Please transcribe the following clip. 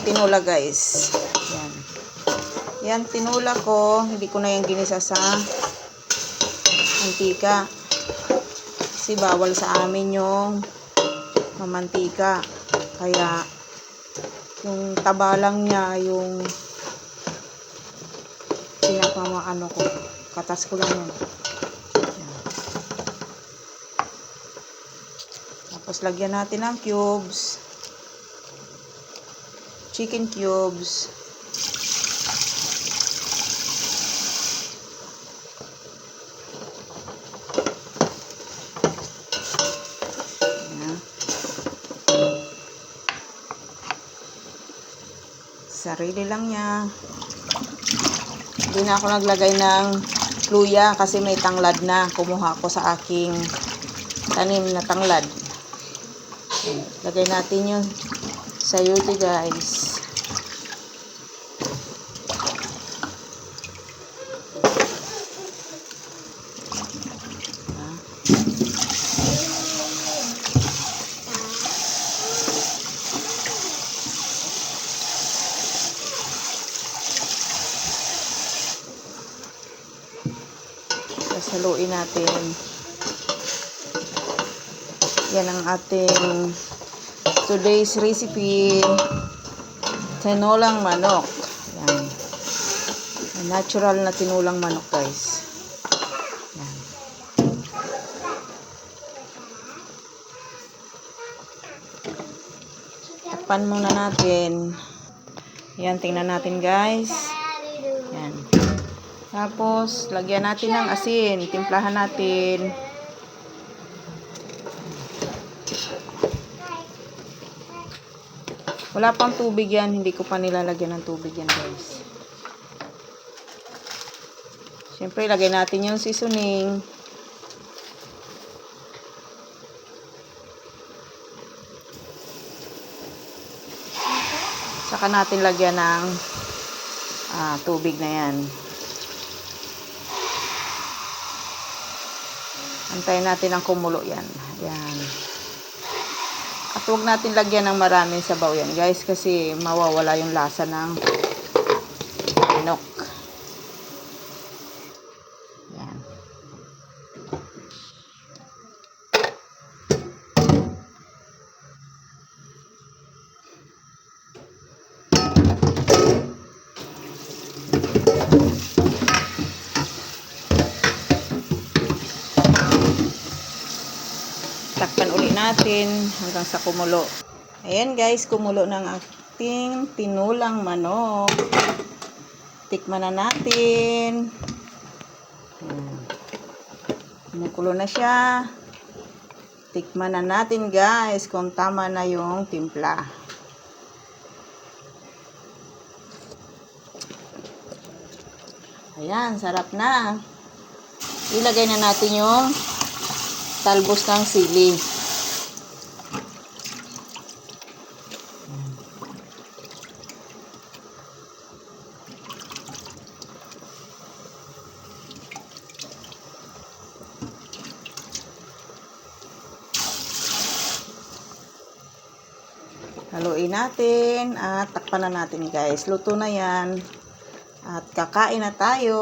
aking tinola, guys. Yan. Yan, tinola ko. Hindi ko na yung ginisa sa mantika. Kasi bawal sa amin yung mamantika. Kaya, yung taba lang niya, yung pinapamaano ko. Katas ko lang yan. Tapos, lagyan natin ng cubes. Chicken cubes. Sarili lang niya. Hindi na ako naglagay ng luya kasi may tanglad na. Kumuha ko sa aking tanim na tanglad. Lagay natin yung sayote, guys. Haluin natin. Yan ang ating today's recipe. Tinolang manok. Yan. Natural na tinulang manok, guys. Yan. Takpan muna natin. Yan, tingnan natin, guys. Yan. Tapos, lagyan natin ng asin. Timplahan natin. Wala pang tubig yan. Hindi ko pa nilalagyan ng tubig yan, guys. Siyempre, lagyan natin yung seasoning. Saka natin lagyan ng tubig na yan. Antayin natin ang kumulo yan. Yan. At huwag natin lagyan ng maraming sabaw yan, guys, kasi mawawala yung lasa ng manok. Yan. Takpan uli natin hanggang sa kumulo. Ayan, guys, kumulo ng ating tinulang manok. Tikman na natin. Kumukulo na siya. Tikman na natin, guys, kung tama na yung timpla. Ayan, sarap na. Ilagay na natin yung talbos ng sili. Haluin natin at takpan na natin, guys. Luto na yan. At kakain na tayo.